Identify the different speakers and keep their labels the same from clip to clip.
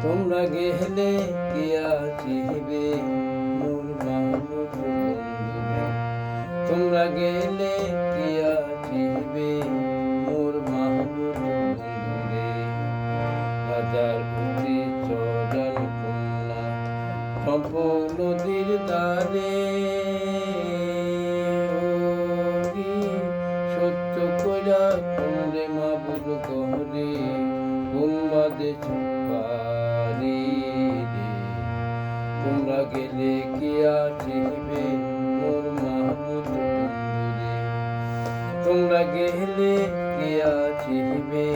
Speaker 1: তোমরা গেলে কি আসিবে মোর মাহবুব বন্ধুরে। তোমরা গেলে কি আসিবে মোর মাহবুব বন্ধুরে। রাজার প্রতি চরণ কন্যা সম্পূর্ণ নদীর দ্বারে। সত্য কইরা তোমরে মাহবুব গহরে বাদে চুপারি রে। তোমরা গেলে কি আসিবে মোর মাহবুব বন্ধুরে। তোমরা গেলে কি আসিবে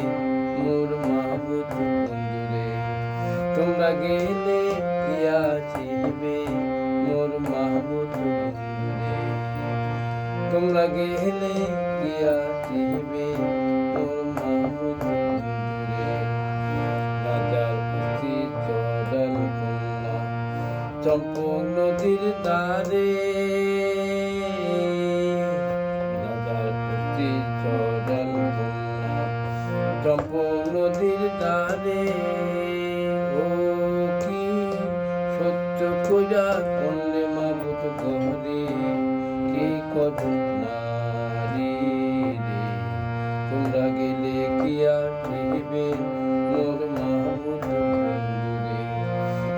Speaker 1: মোর মাহবুব বন্ধুরে। তোমরা গেলে কি আসিবে মোর মাহবুব বন্ধুরে। তোমরা গেলে কি আসিবে মোর মাহবুব বন্ধুরে। রাজার প্রতি চরণ কন্যা চম্পক নদীর দ্বারে। রাজার প্রতি চরণ কন্যা চম্পক নদীর দ্বারে। ও কি সত্য কইরা কন্যে মাহবুব গহরে কি কদম নারী রে। তোমরা গেলে কি আসিবে মোর মাহবুব বন্ধুরে।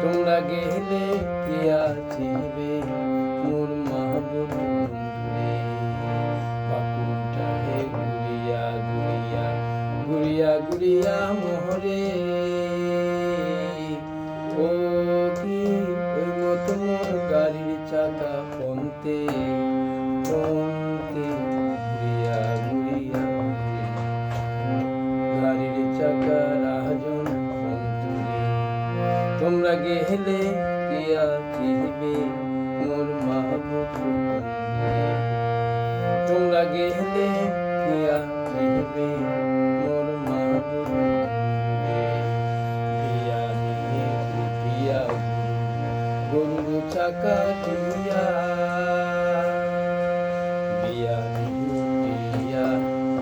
Speaker 1: তোমরা গেলে কি আসিবে মোর মাহবুব বন্ধুরে। বাকুটা হে ঘুরিয়া ঘুরিয়া ঘুরিয়া ঘুরিয়া মোহরে। ও কি ওই মতো মোর গাড়ির চাকা পন্তে পন্তে ঘুরিয়া ঘুরিয়া গাড়ির চাকা রাজন পন্তুরে। তোমরা গেলে কি আসিবে মোর মাহবুব বন্ধুরে। তোমরা গেলে কি আসিবে মোর মাহবুব বন্ধুরে। বিয়া নিয়ে উঠিয়া গরুর চাকা দিয়া। বিয়া নিয়ে উঠিয়া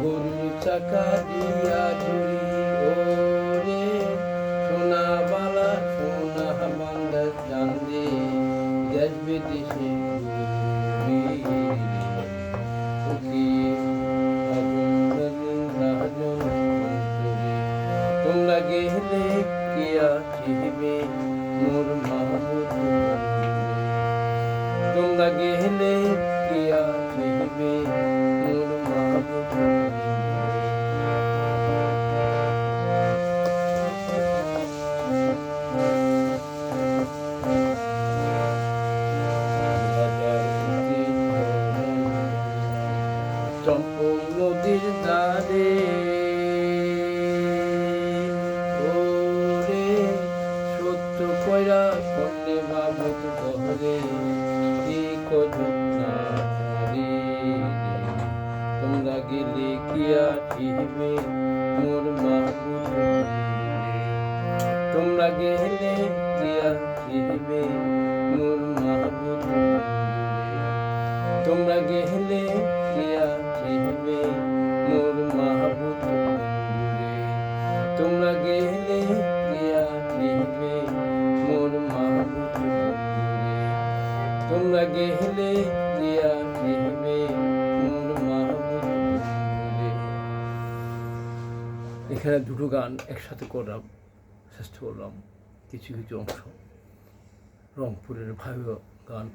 Speaker 1: গরুর চাকা দিয়া ঝুরি ওরে। সোনা বালা সোনা বাংলা চান্দে দেশ বিদেশে ঘুরি রে। তোমরা গেলে কি আসিবে মোর মাহবুব বন্ধুরে। তোমরা গেলে কি আসিবে মোর মাহবুব বন্ধুরে। চম্পক নদীর দ্বারে। ওরে সত্য কইরা কন্যে মাহবুব গহরে কি কদম নারী রে। তোমরা গেলে কি আসিবে মোর মাহবুব বন্ধুরে। তোমরা গেলে কি আসিবে মোর মাহবুব বন্ধুরে। তোমরা গেলে কি আসিবে মোর মাহবুব বন্ধুরে। তোমরা গেলে কি আসিবে মোর মাহবুব বন্ধুরে। তোমরা গেলে কি আসিবে মোর মাহবুব বন্ধুরে। এখানে দুটো গান একসাথে করলাম, চেষ্টা করলাম কিছু কিছু অংশ রংপুরের ভালো গান।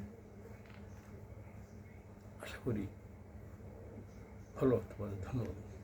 Speaker 1: আশা করি ভালো তোমাদের। ধন্যবাদ।